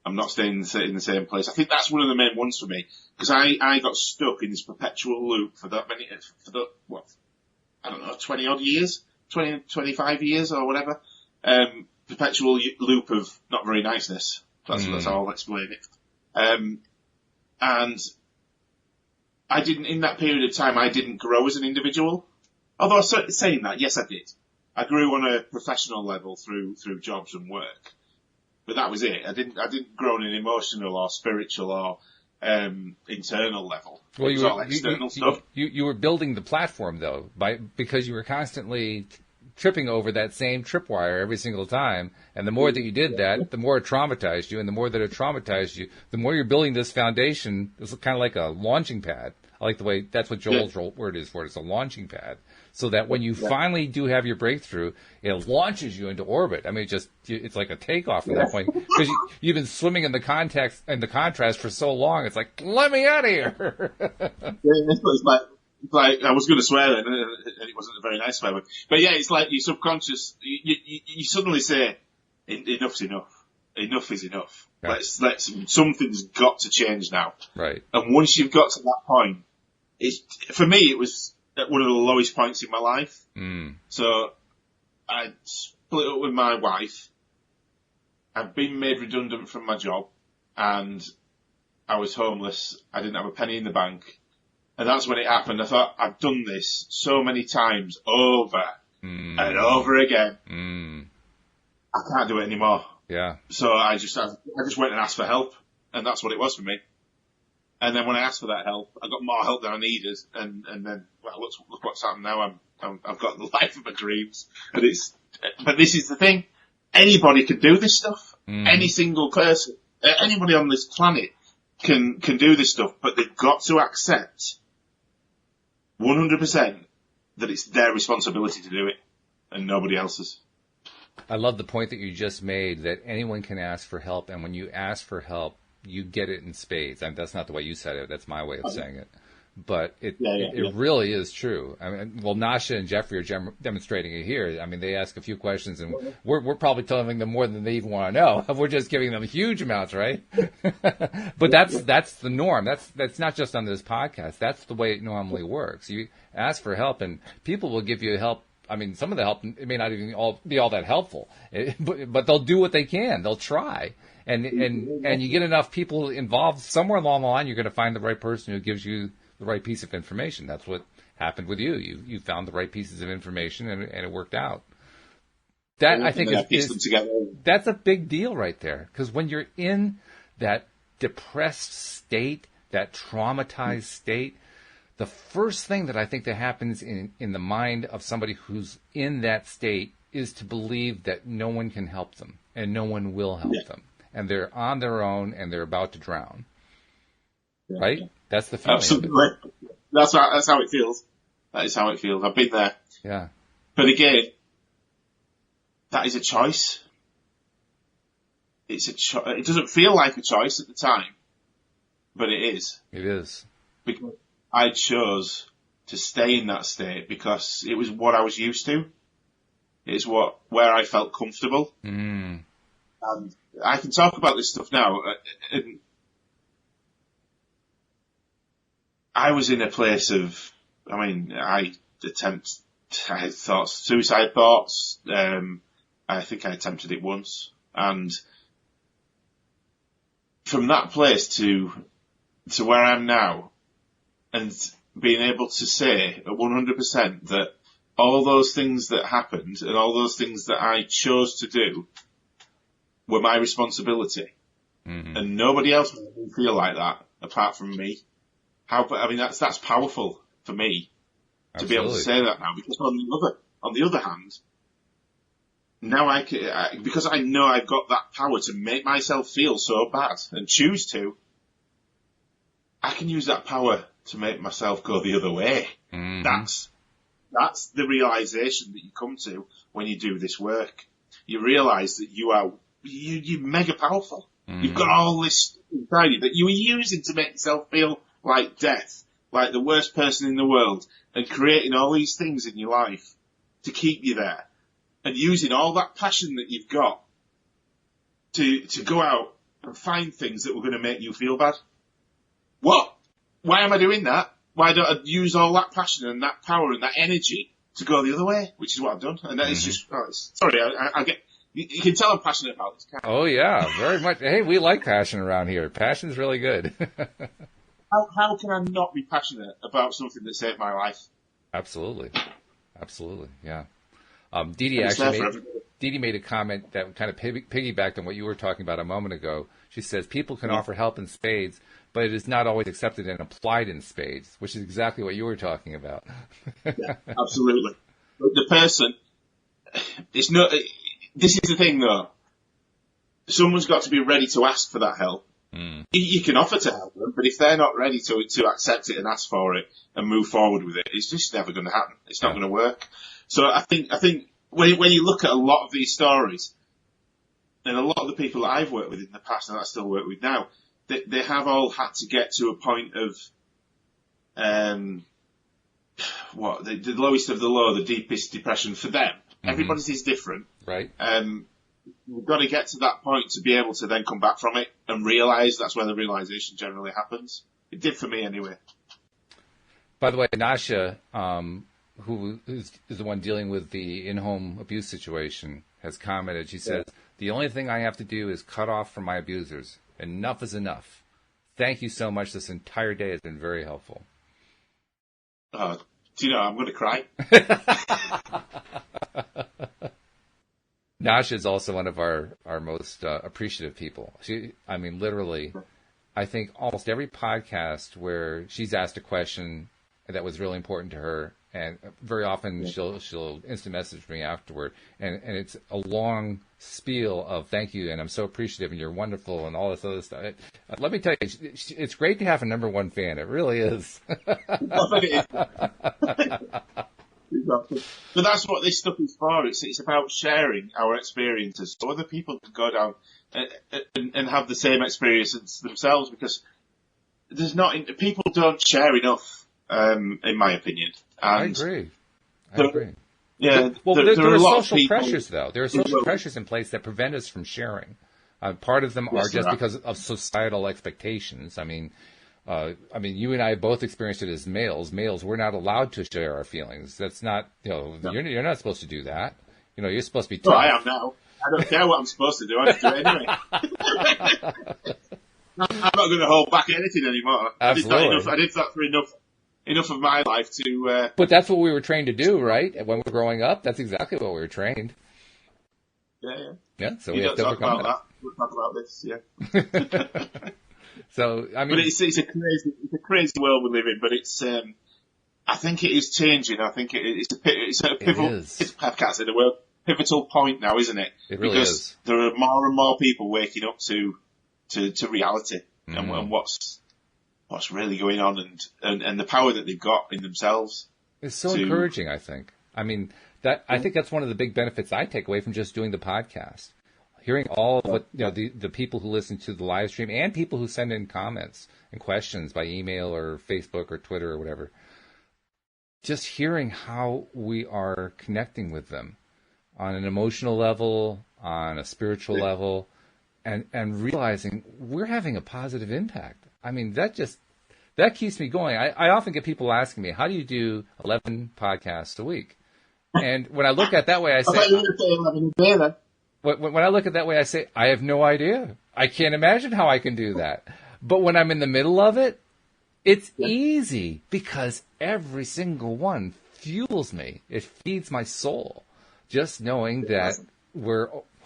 I'm not staying in the same place. I think that's one of the main ones for me, because I got stuck in this perpetual loop for 20 odd years, 25 years or whatever. Perpetual loop of not very niceness. That's how I'll explain it. And in that period of time, I didn't grow as an individual. Although saying that, yes, I did. I grew on a professional level through jobs and work. But that was it. I didn't grow on an emotional or spiritual or internal level. Well, it was all external stuff. You were building the platform though, because you were constantly tripping over that same tripwire every single time. And the more that you did that, the more it traumatized you, and the more that it traumatized you, the more you're building this foundation. It's kind of like a launching pad. I like the way that's what Joel's word is for it. It's a launching pad. So that when you finally do have your breakthrough, it launches you into orbit. I mean, it's like a takeoff from that point, because you've been swimming in the contrast for so long. It's like, let me out of here. It's like I was going to swear then, and it wasn't a very nice swear. But yeah, it's like your subconscious. You suddenly say, enough's enough. Enough is enough. Yeah. Something's got to change now. Right. And once you've got to that point, for me, it was at one of the lowest points in my life. So I split up with my wife. I'd been made redundant from my job, and I was homeless. I didn't have a penny in the bank. And that's when it happened. I thought, I've done this so many times over and over again. I can't do it anymore. Yeah. So I just went and asked for help, and that's what it was for me. And then when I asked for that help, I got more help than I needed, and then, well, look what's happened now. I've got the life of my dreams, but this is the thing. Anybody can do this stuff. Any single person, anybody on this planet can do this stuff, but they've got to accept 100% that it's their responsibility to do it and nobody else's. I love the point that you just made, that anyone can ask for help, and when you ask for help, you get it in spades. I mean, that's not the way you said it. That's my way of saying it. But it really is true. I mean, well, Nasha and Jeffrey are demonstrating it here. I mean, they ask a few questions, and we're probably telling them more than they even want to know. We're just giving them huge amounts, right? But that's the norm. That's not just on this podcast. That's the way it normally works. You ask for help, and people will give you help. I mean, some of the help, it may not even be all that helpful, but they'll do what they can. They'll try. And you get enough people involved, somewhere along the line, you're going to find the right person who gives you the right piece of information. That's what happened with you. You found the right pieces of information, and it worked out. That, I think, that's a big deal right there. Because when you're in that depressed state, that traumatized state, the first thing that I think that happens in the mind of somebody who's in that state is to believe that no one can help them and no one will help them. and they're on their own and they're about to drown. Yeah. Right? That's the feeling. Absolutely. That's how it feels. That is how it feels. I've been there. Yeah. But again, that is a choice. It doesn't feel like a choice at the time, but it is. It is. Because I chose to stay in that state because it was what I was used to. It's where I felt comfortable. Mm. And I can talk about this stuff now. And I was in a place of, I had suicide thoughts. I think I attempted it once. And from that place to where I am now, and being able to say at 100% that all those things that happened and all those things that I chose to do were my responsibility. Mm-hmm. And nobody else made me feel like that apart from me. That's powerful for me to be able to say that now, because on the other hand, now because I know I've got that power to make myself feel so bad and choose to, I can use that power to make myself go the other way. Mm-hmm. That's the realization that you come to when you do this work. You realize that you're mega powerful. Mm-hmm. You've got all this inside you that you were using to make yourself feel like death, like the worst person in the world, and creating all these things in your life to keep you there, and using all that passion that you've got to go out and find things that were going to make you feel bad. What? Why am I doing that? Why don't I use all that passion and that power and that energy to go the other way? Which is what I've done. And that is just, sorry, I get, you can tell I'm passionate about this. Oh yeah, very much. Hey, we like passion around here. Passion's really good. How can I not be passionate about something that saved my life? Absolutely. Yeah. Dee made a comment that kind of piggybacked on what you were talking about a moment ago. She says people can offer help in spades, but it is not always accepted and applied in spades, which is exactly what you were talking about. Yeah, absolutely. But the person, this is the thing though. Someone's got to be ready to ask for that help. Mm. You can offer to help them, but if they're not ready to accept it and ask for it and move forward with it, it's just never going to happen. It's not going to work. So I think when you look at a lot of these stories, and a lot of the people that I've worked with in the past and that I still work with now, they have all had to get to a point of, the lowest of the low, the deepest depression for them. Mm-hmm. Everybody's is different. Right. We've got to get to that point to be able to then come back from it and realise that's where the realisation generally happens. It did for me anyway. By the way, Nasha, who is the one dealing with the in-home abuse situation, has commented. She says, the only thing I have to do is cut off from my abusers. Enough is enough. Thank you so much. This entire day has been very helpful. Do you know, I'm going to cry. Nasha is also one of our most appreciative people. Literally, I think almost every podcast where she's asked a question that was really important to her, and very often she'll instant message me afterward, and it's a long spiel of thank you, and I'm so appreciative, and you're wonderful, and all this other stuff. Let me tell you, it's great to have a number one fan. It really is. But that's what this stuff is for. It's about sharing our experiences so other people can go down and have the same experiences themselves, because people don't share enough, in my opinion. And I agree. Yeah. There are social pressures, though. There are social pressures in place that prevent us from sharing. Part of them are just because of societal expectations. You and I both experienced it as males. Males, we're not allowed to share our feelings. That's not, you're not supposed to do that. You're supposed to be tough. Well, I am now. I don't care what I'm supposed to do. I just do it anyway. I'm not going to hold back anything anymore. Absolutely. I did that for enough of my life to... But that's what we were trained to do, right? When we were growing up, that's exactly what we were trained. Yeah. Yeah, so we have to overcome that. We'll talk about this, yeah. So, but it's a crazy world we live in. But it's, I think it is changing. I think it's a pivotal. I can't say the word. pivotal point now, isn't it? It really because is. There are more and more people waking up to reality and what's really going on and the power that they've got in themselves. It's so encouraging, I think. I mean, I think that's one of the big benefits I take away from just doing the podcast. Hearing all of what, the people who listen to the live stream and people who send in comments and questions by email or Facebook or Twitter or whatever. Just hearing how we are connecting with them on an emotional level, on a spiritual level, and realizing we're having a positive impact. I mean, that keeps me going. I often get people asking me, how do you do 11 podcasts a week? And when I look at it that way, I say, when I look at it that way, I say, I have no idea. I can't imagine how I can do that. But when I'm in the middle of it, it's easy because every single one fuels me. It feeds my soul. Just knowing that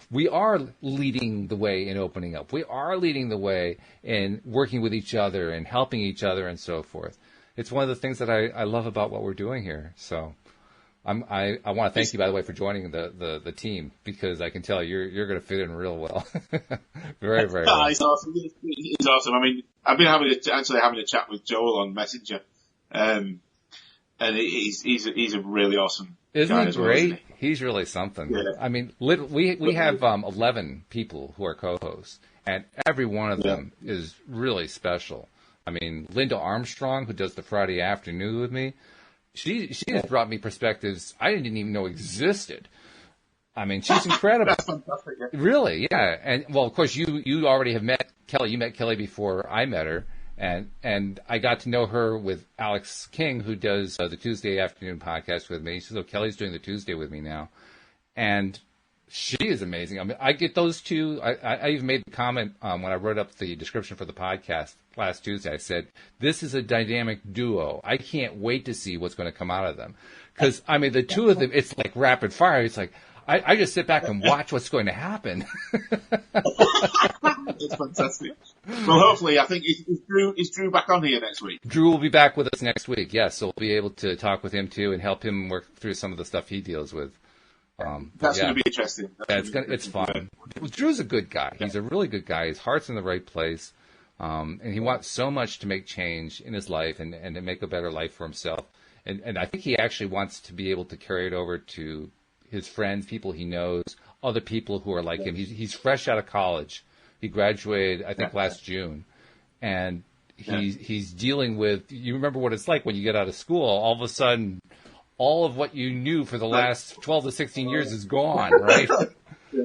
we are leading the way in opening up. We are leading the way in working with each other and helping each other and so forth. It's one of the things that I love about what we're doing here. So I want to thank you, by the way, for joining the team, because I can tell you're going to fit in real well. Very, very well. He's awesome. He's awesome. I mean, I've been having a chat with Joel on Messenger, and he's a really awesome Isn't guy he as well, great? isn't he? He's really something. Yeah. I mean, we have 11 people who are co-hosts, and every one of them is really special. I mean, Linda Armstrong, who does the Friday afternoon with me, she has brought me perspectives I didn't even know existed. I mean, she's incredible. That's fantastic. Yeah. Really, yeah. And well, of course, you already have met Kelly. You met Kelly before I met her, and I got to know her with Alex King, who does the Tuesday afternoon podcast with me. So Kelly's doing the Tuesday with me now, and she is amazing. I mean, I get those two. I even made the comment when I wrote up the description for the podcast last Tuesday. I said, this is a dynamic duo. I can't wait to see what's going to come out of them. Because, I mean, the two of them, it's like rapid fire. It's like, I just sit back and watch what's going to happen. It's fantastic. Well, hopefully, I think is Drew back on here next week? Drew will be back with us next week, yes. So we'll be able to talk with him, too, and help him work through some of the stuff he deals with. That's going to be interesting. It's fun. Drew's a good guy. He's a really good guy. His heart's in the right place. And he wants so much to make change in his life and to make a better life for himself. And I think he actually wants to be able to carry it over to his friends, people he knows, other people who are like him. He's fresh out of college. He graduated, I think, last June. And he's dealing with, you remember what it's like when you get out of school, all of a sudden, all of what you knew for the last 12 to 16 years is gone, right? Yeah.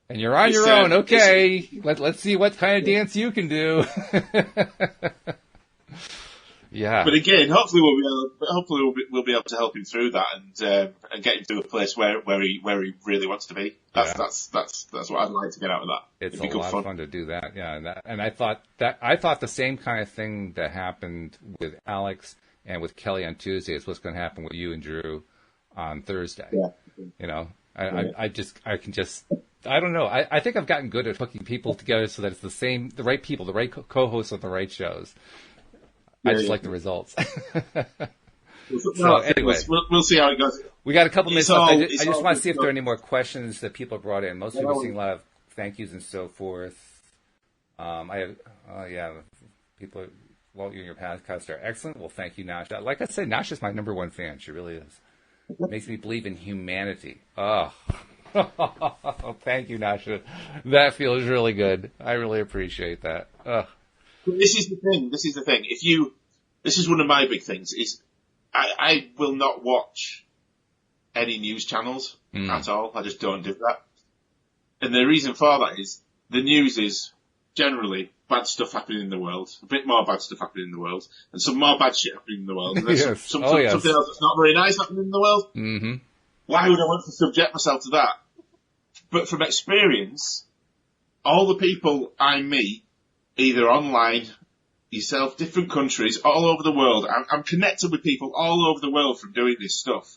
And you're on your own. Okay, let's see what kind of dance you can do. Yeah. But again, hopefully we'll be able to help him through that and get him to a place where he really wants to be. That's what I'd like to get out of that. It's a lot of fun to do that. Yeah, and I thought the same kind of thing that happened with Alex and with Kelly on Tuesday is what's going to happen with you and Drew on Thursday. Yeah. You know, I don't know. I think I've gotten good at hooking people together so that it's the right people, the right co-hosts on the right shows. I just like the results. So anyway, we'll see how it goes. We got a couple minutes left. I just want to see if there are any more questions that people brought in. Most people are seeing a lot of thank yous and so forth. People are, well, you and your podcast are excellent. Well, thank you, Nasha. Like I said, Nasha's my number one fan. She really is. Makes me believe in humanity. Oh, thank you, Nasha. That feels really good. I really appreciate that. This is the thing. This is one of my big things. Is I will not watch any news channels at all. I just don't do that. And the reason for that is the news is generally bad stuff happening in the world, a bit more bad stuff happening in the world, and some more bad shit happening in the world. And there's something else that's not very nice happening in the world. Mm-hmm. Why would I want to subject myself to that? But from experience, all the people I meet, either online, yourself, different countries, all over the world. I'm connected with people all over the world from doing this stuff.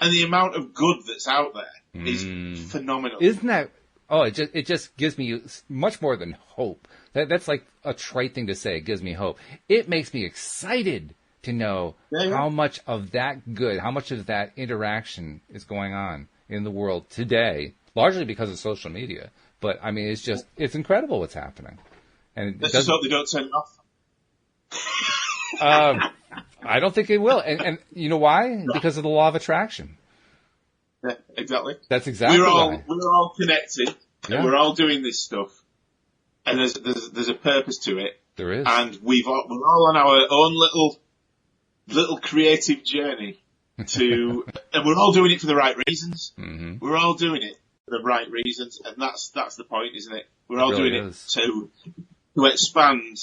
And the amount of good that's out there is phenomenal. Isn't that... Oh, it just gives me much more than hope. That's like a trite thing to say. It gives me hope. It makes me excited to know how much of that good, how much of that interaction is going on in the world today, largely because of social media. But, I mean, it's incredible what's happening. And let's just hope they don't turn it off. I don't think it will. And you know why? Because of the law of attraction. Yeah, exactly. That's exactly why. We're all connected, and we're all doing this stuff, and there's a purpose to it. There is. And we're all on our own little creative journey and we're all doing it for the right reasons. Mm-hmm. We're all doing it for the right reasons, and that's the point, isn't it? We're all doing it to expand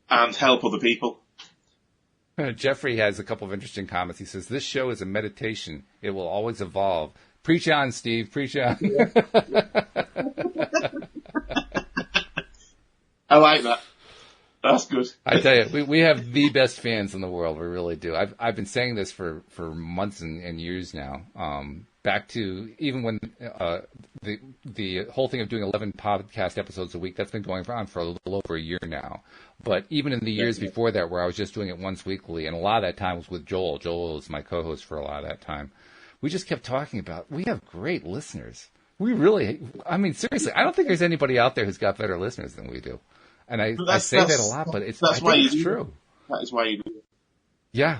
and help other people. Jeffrey has a couple of interesting comments. He says, this show is a meditation. It will always evolve. Preach on, Steve. Preach on. I like that. That's good. I tell you, we have the best fans in the world. We really do. I've been saying this for months and years now. Back to even when the whole thing of doing 11 podcast episodes a week, that's been going on for a little over a year now. But even in the years before that, where I was just doing it once weekly, and a lot of that time was with Joel. Joel was my co-host for a lot of that time. We just kept talking about, we have great listeners. We really, I mean, seriously, I don't think there's anybody out there who's got better listeners than we do. And I say that a lot, but I think it's true. That is why you do it. Yeah.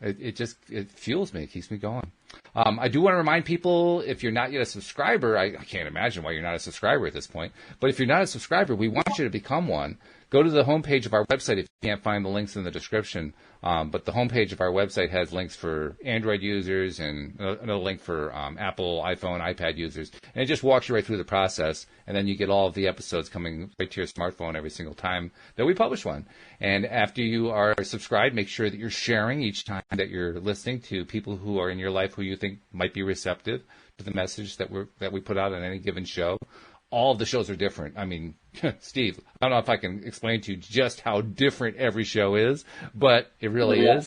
It fuels me. It keeps me going. I do want to remind people, if you're not yet a subscriber, I can't imagine why you're not a subscriber at this point, but if you're not a subscriber, we want you to become one. Go to the homepage of our website if you can't find the links in the description. But the homepage of our website has links for Android users and another link for Apple, iPhone, iPad users. And it just walks you right through the process. And then you get all of the episodes coming right to your smartphone every single time that we publish one. And after you are subscribed, make sure that you're sharing each time that you're listening to people who are in your life who you think might be receptive to the message that we put out on any given show. All of the shows are different. I mean, Steve, I don't know if I can explain to you just how different every show is, but it really is.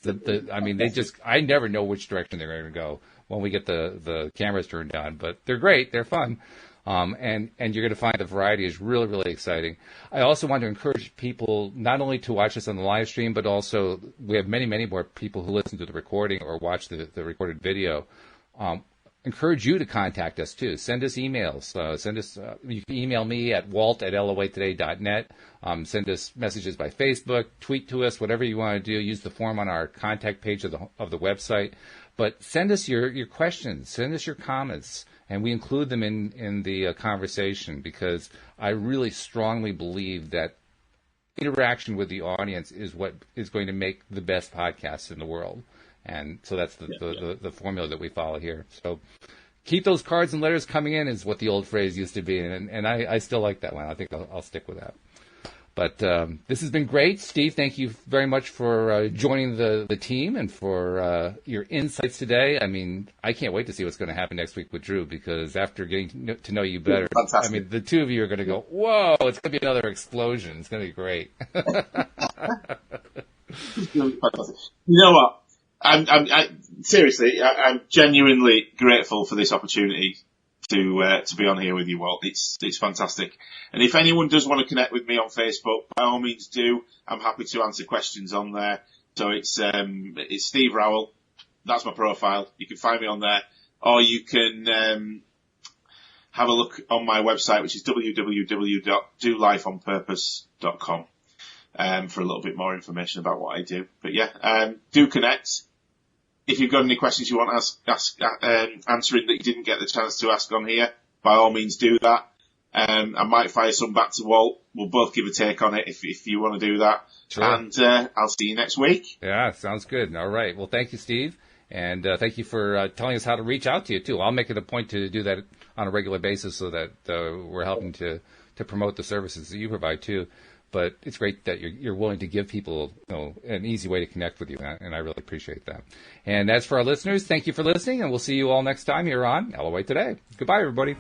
I mean, I never know which direction they're going to go when we get the cameras turned on, but they're great. They're fun. And you're going to find the variety is really, really exciting. I also want to encourage people not only to watch us on the live stream, but also we have many, many more people who listen to the recording or watch the recorded video. Encourage you to contact us too. Send us emails. You can email me at walt@loatoday.net. Send us messages by Facebook. Tweet to us. Whatever you want to do. Use the form on our contact page of the website. But send us your questions. Send us your comments, and we include them in the conversation, because I really strongly believe that interaction with the audience is what is going to make the best podcasts in the world. And so that's the formula that we follow here. So keep those cards and letters coming in is what the old phrase used to be. And I still like that one. I think I'll stick with that. But this has been great. Steve, thank you very much for joining the team and for your insights today. I mean, I can't wait to see what's going to happen next week with Drew, because after getting to know you better, fantastic. I mean, the two of you are going to go, whoa, it's going to be another explosion. It's going to be great. You know what? I'm genuinely grateful for this opportunity to be on here with you, Walt. It's fantastic. And if anyone does want to connect with me on Facebook, by all means do. I'm happy to answer questions on there. So it's Steve Rowell. That's my profile. You can find me on there, or you can have a look on my website, which is www.dolifeonpurpose.com. For a little bit more information about what I do. But yeah, do connect. If you've got any questions you want answering that you didn't get the chance to ask on here, by all means do that. I might fire some back to Walt. We'll both give a take on it if you want to do that. Sure. And I'll see you next week. Yeah, sounds good. All right. Well, thank you, Steve. And thank you for telling us how to reach out to you, too. I'll make it a point to do that on a regular basis so that we're helping to promote the services that you provide, too. But it's great that you're willing to give people an easy way to connect with you, and I really appreciate that. And as for our listeners, thank you for listening, and we'll see you all next time here on LOA Today. Goodbye, everybody.